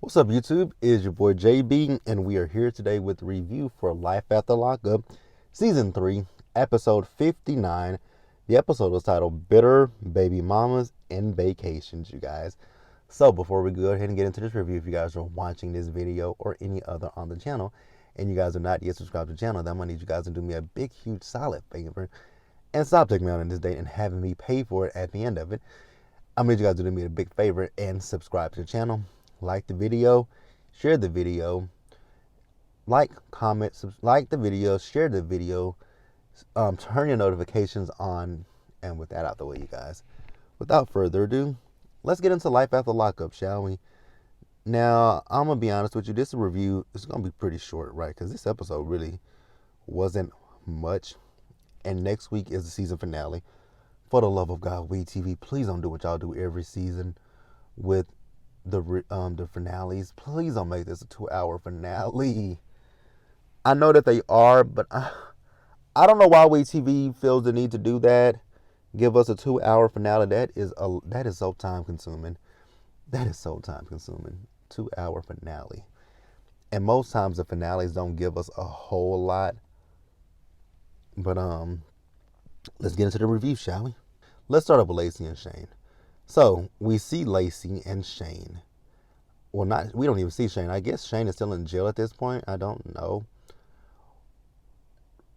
What's up, YouTube? It's your boy JB, and we are here today with the review for Life After Lockup, Season 3, Episode 59. The episode was titled Bitter Baby Mamas and Vacations, you guys. So, before we go ahead and get into this review, if you guys are watching this video or any other on the channel, and you guys are not yet subscribed to the channel, then I'm going to need you guys to do me a big, huge, solid favor and stop taking me out on this date and having me pay for it at the end of it. I'm going to need you guys to do me a big favor and subscribe to the channel. Like the video, share the video, comment, like the video, share the video, turn your notifications on, and with that out the way, you guys. Without further ado, let's get into Life After Lockup, shall we? Now, I'm going to be honest with you, this review is going to be pretty short, right? Because this episode really wasn't much, and next week is the season finale. For the love of God, WeTV, please don't do what y'all do every season with the finales. Please don't make this a 2-hour finale. I know that they are, but I don't know why WeTV feels the need to do that. Give us a 2-hour finale. That is so time consuming. That is so time consuming. 2-hour finale. And most times the finales don't give us a whole lot. But let's get into the review, shall we? Let's start up with Lacey and Shane. So, we see Lacey and Shane. Well, we don't even see Shane. I guess Shane is still in jail at this point. I don't know.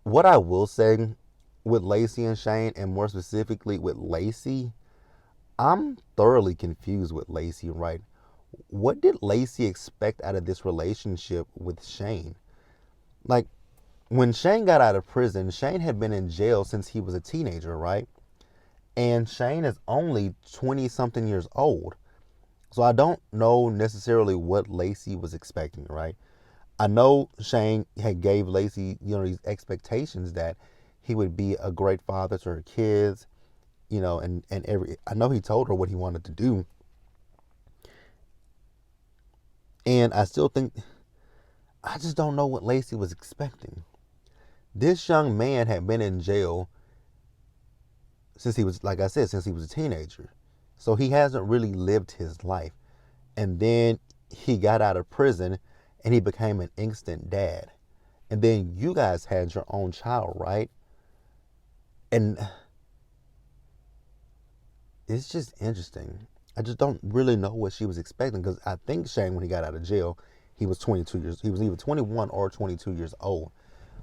What I will say with Lacey and Shane, and more specifically with Lacey, I'm thoroughly confused with Lacey, right? What did Lacey expect out of this relationship with Shane? Like, when Shane got out of prison, Shane had been in jail since he was a teenager, right? And Shane is only 20-something years old. So I don't know necessarily what Lacey was expecting, right? I know Shane had gave Lacey, these expectations that he would be a great father to her kids, and I know he told her what he wanted to do. And I just don't know what Lacey was expecting. This young man had been in jail since he was, like I said, since he was a teenager. So he hasn't really lived his life. And then he got out of prison and he became an instant dad. And then you guys had your own child, right? And it's just interesting. I just don't really know what she was expecting, because I think Shane, when he got out of jail, he was 22 years. He was either 21 or 22 years old.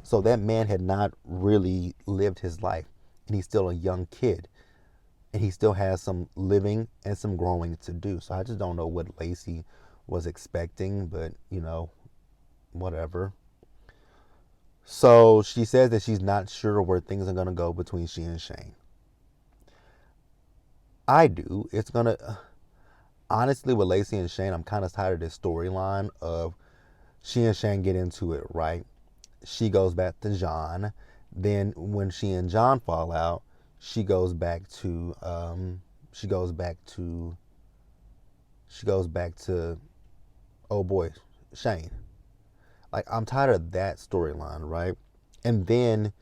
So that man had not really lived his life. And he's still a young kid. And he still has some living and some growing to do. So I just don't know what Lacey was expecting, but, whatever. So she says that she's not sure where things are going to go between she and Shane. I do. It's going to... Honestly, with Lacey and Shane, I'm kind of tired of this storyline of she and Shane get into it, right? She goes back to John. Then when she and John fall out, she goes back to oh boy, Shane. Like, I'm tired of that storyline, right? And then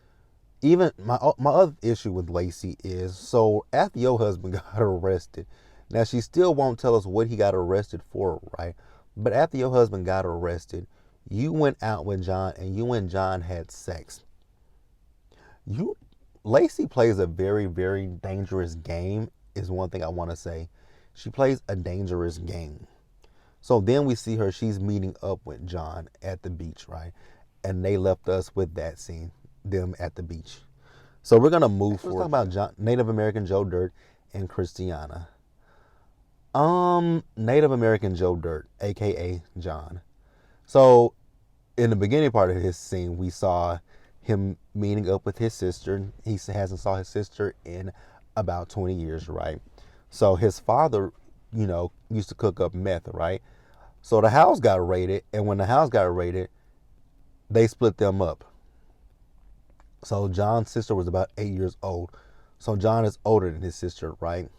even my other issue with Lacey is, so after your husband got arrested, now she still won't tell us what he got arrested for, right? But after your husband got arrested, you went out with John and you and John had sex. Lacey plays a very, very dangerous game, is one thing I want to say. She plays a dangerous game. So then we see her, she's meeting up with John at the beach, right? And they left us with that scene, them at the beach. So we're going to move forward. Let's talk about Native American Joe Dirt and KRISTIANNA. Native American Joe Dirt, a.k.a. John. So in the beginning part of his scene, we saw him meeting up with his sister. He hasn't saw his sister in about 20 years, right? So his father, used to cook up meth, right? So the house got raided, and when the house got raided, they split them up. So John's sister was about 8 years old. So John is older than his sister, right?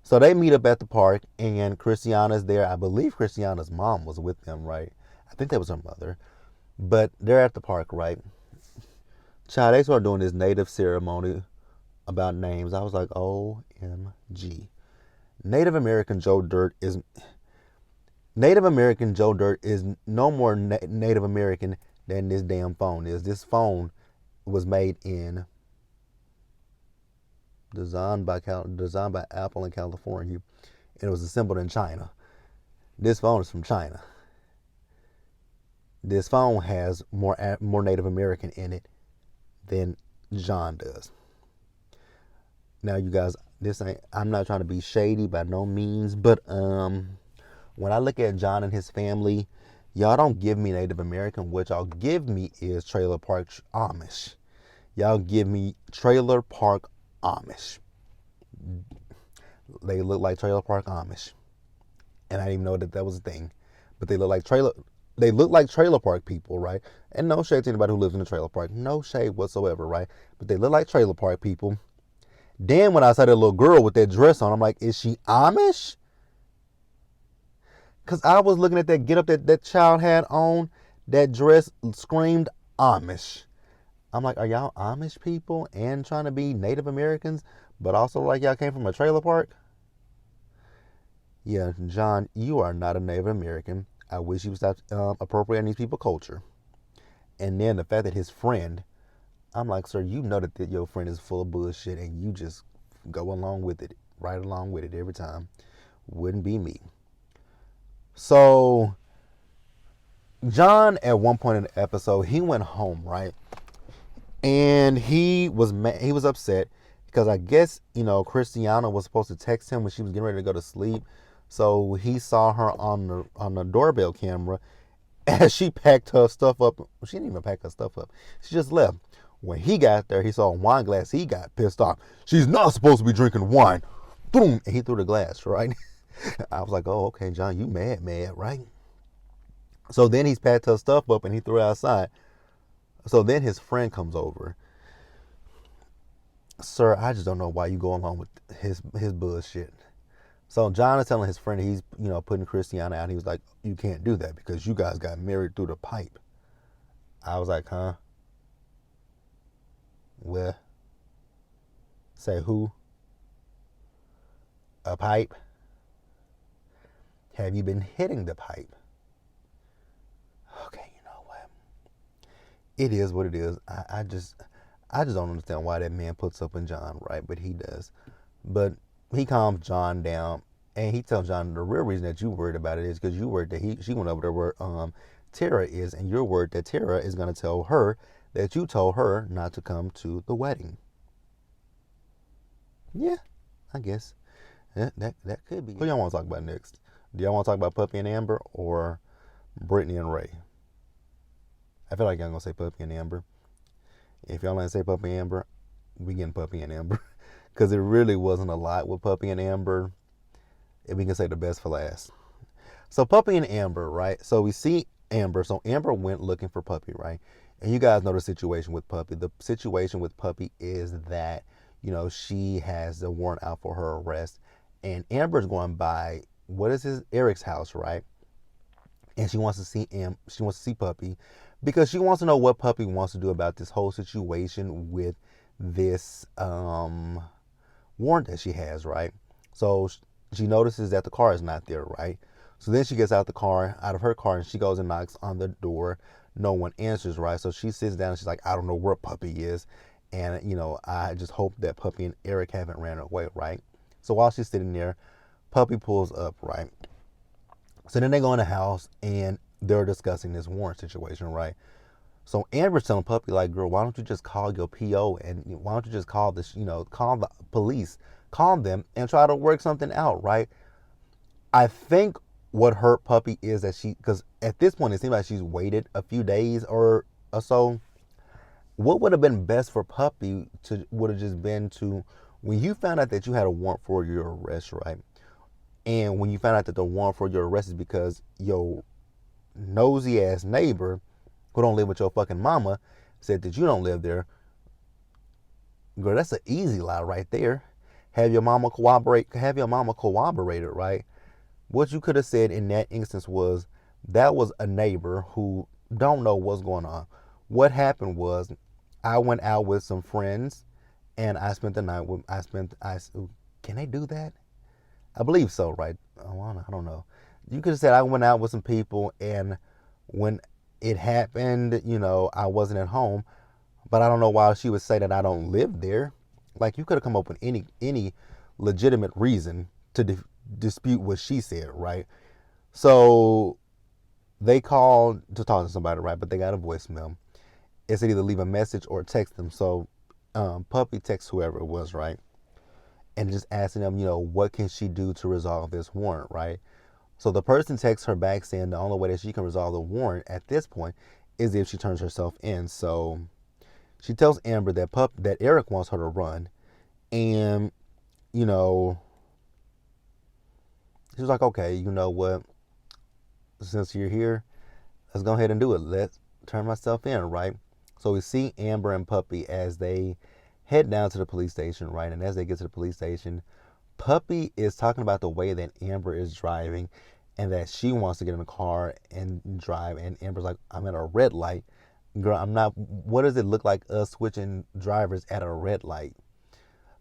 So they meet up at the park, and KRISTIANNA's there. I believe KRISTIANNA's mom was with them, right? I think that was her mother. But they're at the park, right? Child, they started doing this native ceremony about names. I was like, OMG. Native American Joe Dirt is... Native American Joe Dirt is no more Native American than this damn phone is. This phone was made in designed by Apple in California, and it was assembled in China. This phone is from China. This phone has more Native American in it than John does. Now, you guys, I'm not trying to be shady by no means, but when I look at John and his family, y'all don't give me Native American. What y'all give me is trailer park Amish. Y'all give me trailer park Amish. They look like trailer park Amish, and I didn't even know that was a thing. But they look like trailer park people, right? And no shade to anybody who lives in a trailer park. No shade whatsoever, right? But they look like trailer park people. Then when I saw that little girl with that dress on, I'm like, is she Amish? Because I was looking at that get up that child had on, that dress screamed Amish. I'm like, are y'all Amish people and trying to be Native Americans, but also like y'all came from a trailer park? Yeah, John, you are not a Native American. I wish you would stop appropriating these people's culture. And then the fact that his friend, I'm like, sir, you know that your friend is full of bullshit and you just go along with it, right along with it every time. Wouldn't be me. So, John, at one point in the episode, he went home, right? And he was upset because I guess, KRISTIANNA was supposed to text him when she was getting ready to go to sleep. So he saw her on the doorbell camera as she packed her stuff up. She didn't even pack her stuff up. She just left. When he got there, he saw a wine glass. He got pissed off. She's not supposed to be drinking wine. Boom! And he threw the glass, right? I was like, oh, okay, John, you mad, right? So then he's packed her stuff up and he threw it outside. So then his friend comes over. Sir, I just don't know why you go along with his bullshit. So John is telling his friend he's, putting KRISTIANNA out. He was like, you can't do that because you guys got married through the pipe. I was like, huh? Well, say who? A pipe? Have you been hitting the pipe? Okay, you know what? It is what it is. I just don't understand why that man puts up with John, right? But he does. But he calms John down, and he tells John the real reason that you worried about it is because you worried that she went over there where Tara is, and you're worried that Tara is going to tell her that you told her not to come to the wedding. Yeah, I guess that could be. Who y'all want to talk about next? Do y'all want to talk about Puppy and Amber or Brittany and Ray? I feel like y'all gonna say Puppy and Amber. If y'all ain't say Puppy and Amber, we getting Puppy and Amber. Because it really wasn't a lot with Puppy and Amber. If we can say the best for last. So Puppy and Amber, right? So we see Amber. So Amber went looking for Puppy, right? And you guys know the situation with Puppy. The situation with Puppy is that, she has the warrant out for her arrest. And Amber's going by, Eric's house, right? And she wants to see Puppy because she wants to know what Puppy wants to do about this whole situation with this warrant that she has, right? So she notices that the car is not there, right? So then she gets out of her car, and she goes and knocks on the door. No one answers, right? So she sits down and she's like, I don't know where Puppy is. And, I just hope that Puppy and Eric haven't ran away, right? So while she's sitting there, Puppy pulls up, right? So then they go in the house and they're discussing this warrant situation, right? So Amber's telling Puppy, like, girl, why don't you just call your PO and why don't you just call call the police, call them and try to work something out, right? I think what hurt Puppy is that because at this point it seems like she's waited a few days or so. What would have been best for Puppy would have just been to, when you found out that you had a warrant for your arrest, right? And when you found out that the warrant for your arrest is because your nosy ass neighbor who don't live with your fucking mama said that you don't live there, girl, that's an easy lie right there. Have your mama corroborated, right? What you could have said in that instance was that was a neighbor who don't know what's going on. What happened was I went out with some friends and I spent the night can they do that? I believe so, right? Oh, I don't know. You could have said I went out with some people, and when it happened, I wasn't at home. But I don't know why she would say that I don't live there. Like, you could have come up with any legitimate reason to dispute what she said, right? So they called to talk to somebody, right? But they got a voicemail. It said either leave a message or text them. So Puppy texts whoever it was, right? And just asking them, what can she do to resolve this warrant, right? So the person texts her back saying the only way that she can resolve the warrant at this point is if she turns herself in. So she tells Amber that Eric wants her to run. And, she was like, okay, you know what? Since you're here, let's go ahead and do it. Let's turn myself in, right? So we see Amber and Puppy as they head down to the police station, right? And as they get to the police station, Puppy is talking about the way that Amber is driving and that she wants to get in the car and drive. And Amber's like, I'm at a red light. Girl, I'm not. What does it look like us switching drivers at a red light?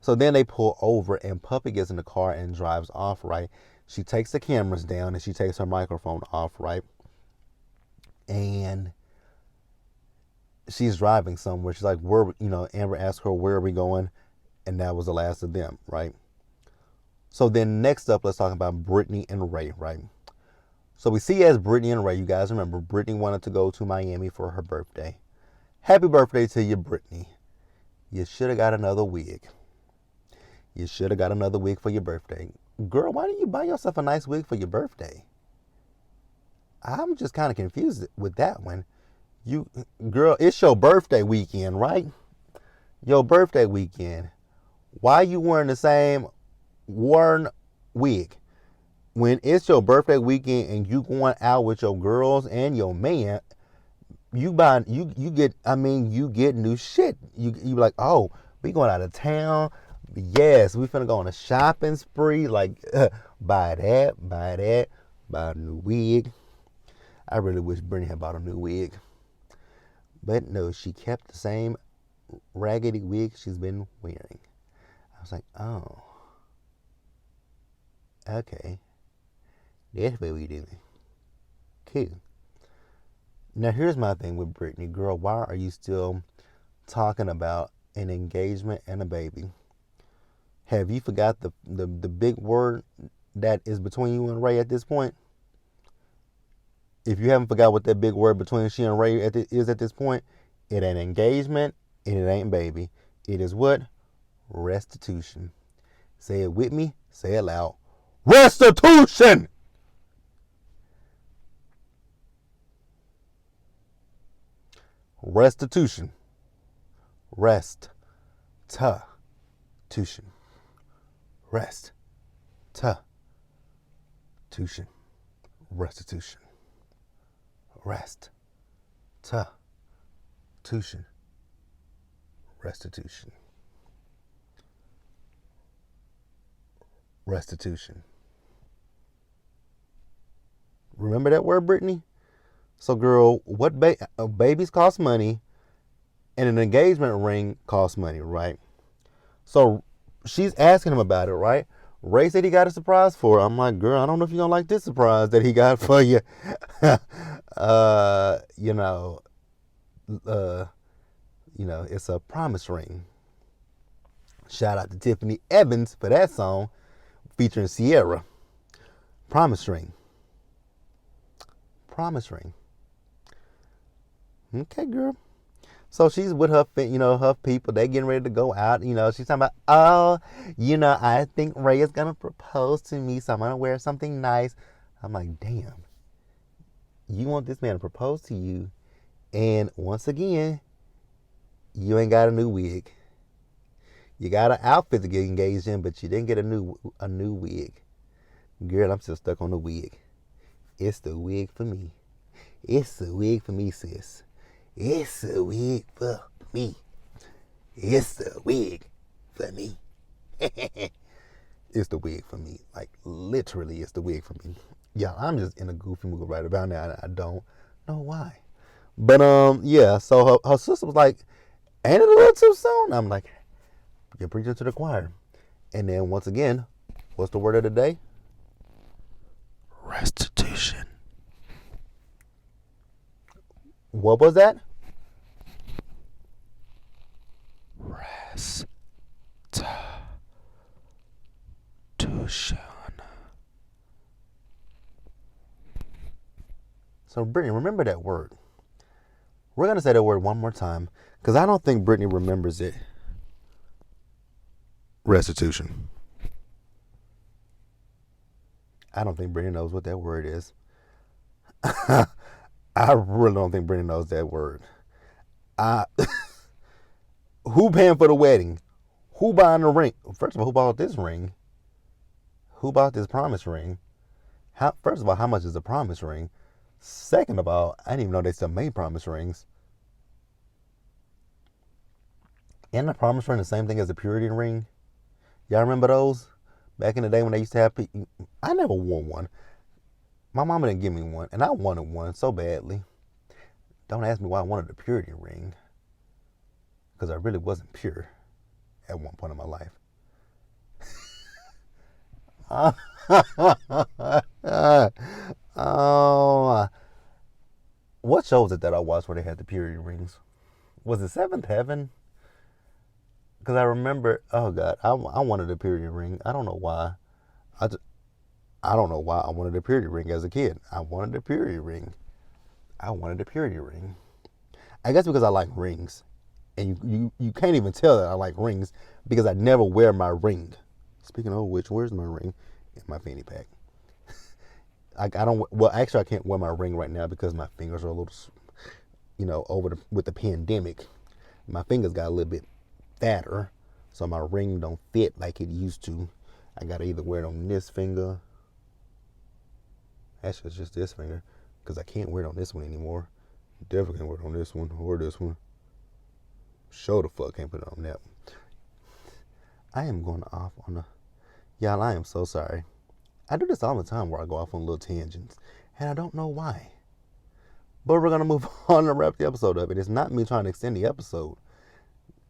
So then they pull over and Puppy gets in the car and drives off, right? She takes the cameras down and she takes her microphone off, right? And she's driving somewhere. She's like, Amber asks her, where are we going? And that was the last of them, right? So then next up, let's talk about Brittany and Ray, right? So we see as Brittany and Ray, you guys remember, Brittany wanted to go to Miami for her birthday. Happy birthday to you, Brittany. You should have got another wig. You should have got another wig for your birthday. Girl, why didn't you buy yourself a nice wig for your birthday? I'm just kind of confused with that one. Girl, it's your birthday weekend, right? Your birthday weekend. Why you wearing the same worn wig? When it's your birthday weekend and you going out with your girls and your man, you get new shit. You be like, oh, we going out of town. Yes, we finna go on a shopping spree. Like, buy that, buy a new wig. I really wish Brittany had bought a new wig. But no, she kept the same raggedy wig she's been wearing. I was like, oh, okay. That's what we doing. Cool. Now here's my thing with Brittany. Girl, why are you still talking about an engagement and a baby? Have you forgot the big word that is between you and Ray at this point? If you haven't forgot what that big word between she and Ray is at this point, it ain't engagement and it ain't baby. It is what? Restitution. Say it with me. Say it loud. Restitution! Restitution. Rest-tuition. Rest-tuition. Restitution. Rest-tuition. Restitution. Restitution. Remember that word, Brittany? So, girl, what babies cost money and an engagement ring costs money, right? So she's asking him about it, right? Ray said he got a surprise for her. I'm like, girl, I don't know if you're going to like this surprise that he got for you. It's a promise ring. Shout out to Tiffany Evans for that song featuring Sierra. Promise ring. Promise ring. Okay, girl. So she's with her people. They getting ready to go out. She's talking about, I think Ray is going to propose to me, so I'm going to wear something nice. I'm like, damn. You want this man to propose to you, and once again, you ain't got a new wig. You got an outfit to get engaged in, but you didn't get a new wig. Girl, I'm still stuck on the wig. It's the wig for me. It's the wig for me, sis. It's the wig for me. It's the wig for me. It's the wig for me. Like, literally, it's the wig for me. Yeah, I'm just in a goofy mood right about now. I don't know why. But, yeah, so her sister was like, ain't it a little too soon? I'm like, you're preaching to the choir. And then, once again, what's the word of the day? Restitution. What was that? Restitution. So, Brittany, remember that word. We're going to say that word one more time because I don't think Brittany remembers it. Restitution. I don't think Brittany knows what that word is. I really don't think Brittany knows that word. Who paying for the wedding? Who buying the ring? First of all, who bought this ring? Who bought this promise ring? First of all, how much is a promise ring? Second of all, I didn't even know they still made promise rings. Isn't a promise ring the same thing as a purity ring? Y'all remember those? Back in the day when they used to have people. I never wore one. My mama didn't give me one, and I wanted one so badly. Don't ask me why I wanted a purity ring. Because I really wasn't pure at one point in my life. What show was it that I watched where they had the purity rings? Was it Seventh Heaven? Because I remember, oh God, I wanted a purity ring. I don't know why. I don't know why I wanted a purity ring as a kid. I wanted a purity ring. I guess because I like rings. And you can't even tell that I like rings because I never wear my ring. Speaking of which, where's my ring? In my fanny pack. I can't wear my ring right now because my fingers are a little, with the pandemic. My fingers got a little bit fatter, so my ring don't fit like it used to. I gotta either wear it on this finger. Actually, it's just this finger because I can't wear it on this one anymore. Definitely can't wear it on this one or this one. Show the fuck can't put it on that. I am going off on a... Y'all, I am so sorry. I do this all the time where I go off on little tangents, and I don't know why. But we're going to move on and wrap the episode up. It's not me trying to extend the episode.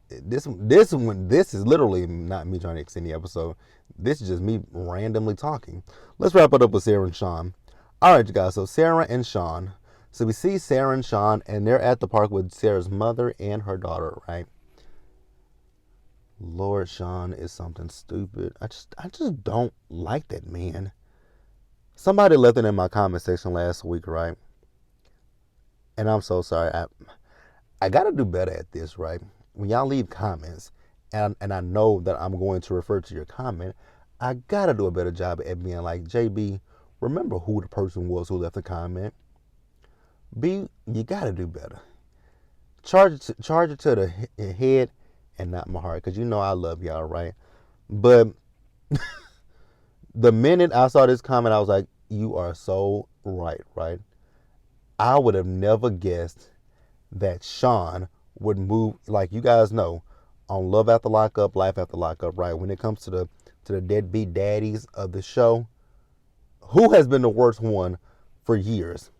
This is literally not me trying to extend the episode. This is just me randomly talking. Let's wrap it up with Sarah and Shawn. All right, you guys. So Sarah and Shawn. So we see Sarah and Shawn, and they're at the park with Sarah's mother and her daughter, right? Lord, Shawn is something stupid. I just don't like that man. Somebody left it in my comment section last week, right? And I'm so sorry. I got to do better at this, right? When y'all leave comments, and I know that I'm going to refer to your comment, I got to do a better job at being like, JB, remember who the person was who left the comment. B, you got to do better. Charge it to the head and not my heart, because you know I love y'all, right? But the minute I saw this comment, I was like, you are so right? I would have never guessed that Shawn would move, like you guys know, on Love After Lockup, Life After Lockup, right? When it comes to the deadbeat daddies of the show, who has been the worst one for years?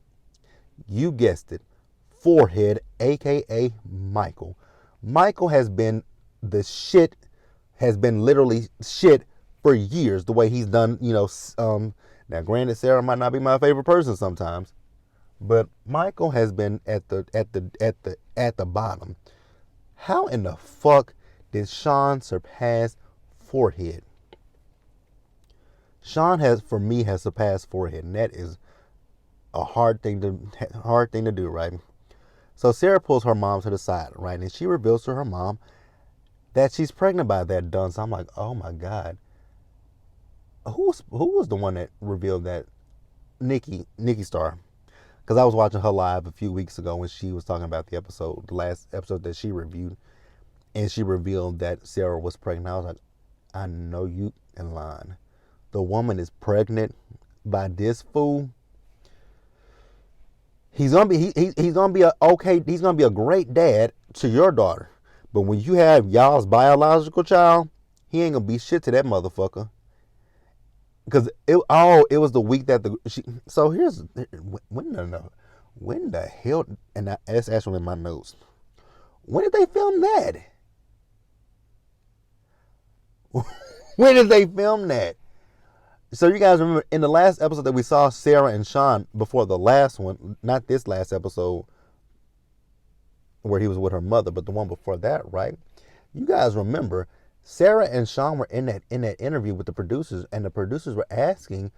You guessed it. Forehead, a.k.a. Michael. Michael has been literally shit for years, the way he's done, now granted, Sarah might not be my favorite person sometimes, but Michael has been at the bottom. How in the fuck did Shawn surpass Forehead? Shawn has surpassed Forehead, and that is a hard thing to do, right? So Sarah pulls her mom to the side, right? And she reveals to her mom that she's pregnant by that dunce. I'm like, oh my God. Who was the one that revealed that? Nikki Star. Because I was watching her live a few weeks ago when she was talking about the last episode that she reviewed. And she revealed that Sarah was pregnant. I was like, I know you in line. The woman is pregnant by this fool. He's gonna be a great dad to your daughter, but when you have y'all's biological child, he ain't gonna be shit to that motherfucker. Because it was the week that so here's when the hell, and that's actually in my notes. When did they film that? When did they film that? So you guys remember in the last episode that we saw Sarah and Shawn before the last one, not this last episode, where he was with her mother, but the one before that, right? You guys remember Sarah and Sean were in that interview with the producers, and the producers were asking,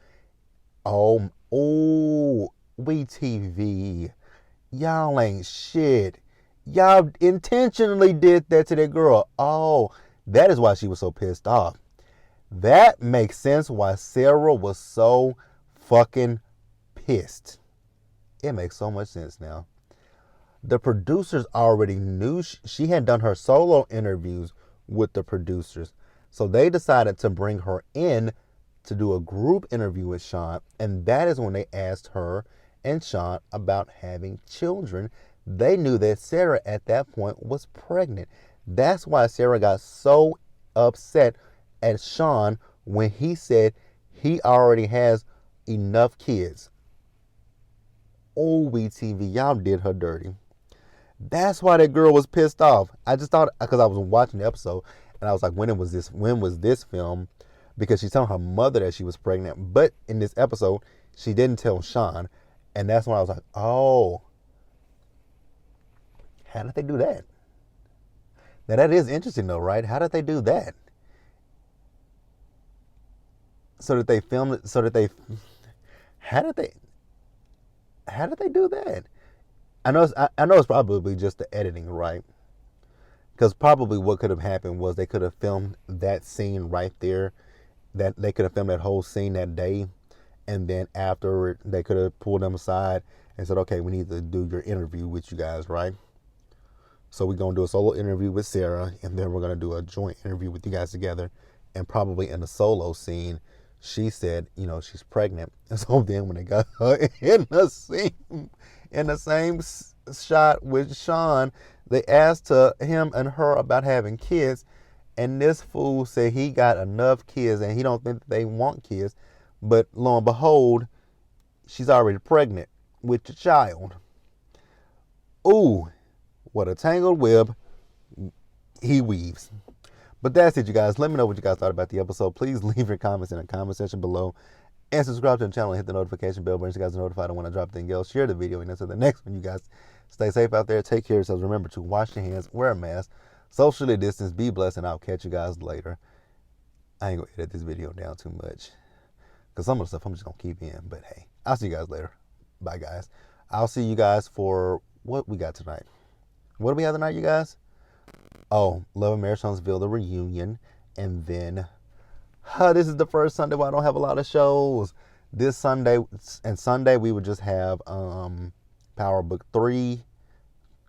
we TV, y'all ain't shit. Y'all intentionally did that to that girl. Oh, that is why she was so pissed off. That makes sense why Sarah was so fucking pissed. It makes so much sense now. The producers already knew she had done her solo interviews with the producers. So they decided to bring her in to do a group interview with Sean. And that is when they asked her and Sean about having children. They knew that Sarah at that point was pregnant. That's why Sarah got so upset at Sean when he said he already has enough kids. Oh, WeTV, y'all did her dirty. That's why that girl was pissed off. I just thought, because I was watching the episode, and I was like, when was this film? Because she's telling her mother that she was pregnant. But in this episode, she didn't tell Sean. And that's when I was like, oh, how did they do that? Now that is interesting though, right? How did they do that? So that they filmed it, how did they do that? I know it's probably just the editing, right? Because probably what could have happened was they could have filmed that scene right there. That they could have filmed that whole scene that day, and then after they could have pulled them aside and said, "Okay, we need to do your interview with you guys, right?" So we're gonna do a solo interview with Sarah, and then we're gonna do a joint interview with you guys together. And probably in the solo scene, she said, she's pregnant. And so then when they got her in the scene, in the same shot with Sean, they asked him and her about having kids, and this fool said he got enough kids and he don't think that they want kids, but lo and behold, she's already pregnant with the child. Ooh, what a tangled web he weaves. But that's it, you guys. Let me know what you guys thought about the episode. Please leave your comments in the comment section below. And subscribe to the channel and hit the notification bell so you guys are notified when I drop anything else. Share the video. And until the next one, you guys stay safe out there. Take care of yourselves. Remember to wash your hands, wear a mask, socially distance, be blessed, and I'll catch you guys later. I ain't going to edit this video down too much, because some of the stuff I'm just going to keep in. But hey, I'll see you guys later. Bye, guys. I'll see you guys for what we got tonight. What do we have tonight, you guys? Oh, Love and Marriage Huntsville, the reunion. And then, this is the first Sunday where I don't have a lot of shows. This Sunday and Sunday, we would just have Power Book 3,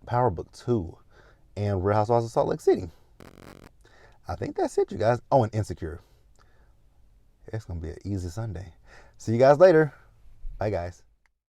Power Book 2, and Real Housewives of Salt Lake City. I think that's it, you guys. Oh, and Insecure. It's going to be an easy Sunday. See you guys later. Bye, guys.